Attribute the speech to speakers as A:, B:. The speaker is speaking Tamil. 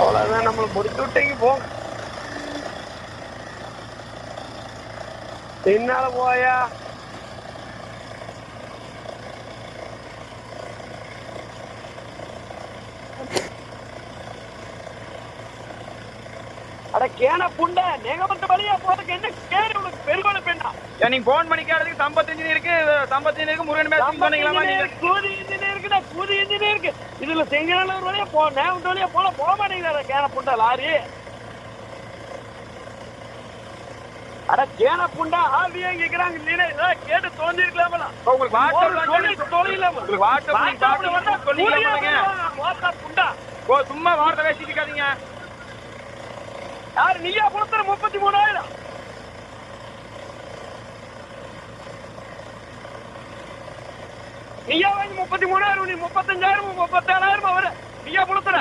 A: அவ்வளவுதான், நம்மள முடிச்சு விட்டீங்க போங்க. பின்னால போயா. அட கேன புண்ட நெகமத்த வழியா போறதுக்கு என்ன கேடு உனக்கு பெருகோட பெண்ணா?
B: நீங்க போன் பண்ணி கேட்டதுக்கு சம்பத் இன்ஜினியருக்கு முருகன் மேட்ச் சொன்னீங்களா? நீங்க
A: கூதி இன்ஜினியருக்கு கூதி இன்ஜினியருக்கு இதுல செங்கநல்லூர் வழியா நேவந்த வழியா போக மாட்டேங்கிறார கேன புண்ட லாரி. அட கேன புண்டா ஆவியா கேக்குறாங்க. நீனே கேட்டு தோண்டிருக்கலாமல.
B: உங்களுக்கு வாட்ஸ்அப்ல
A: தொழில
B: உங்களுக்கு வாட்ஸ்அப்ல வந்தா சொல்லிக்கலாம்ங்க.
A: வாட்ஸ்அப் புண்டா
B: சும்மா வார்த்தை பேசிட்டு இருக்காதீங்க.
A: யார் நீயா கொடுத்துற 33,000? நீயா வாங்கி 33,000, நீ 35,000 37,000 வர நீயா கொடுத்துற.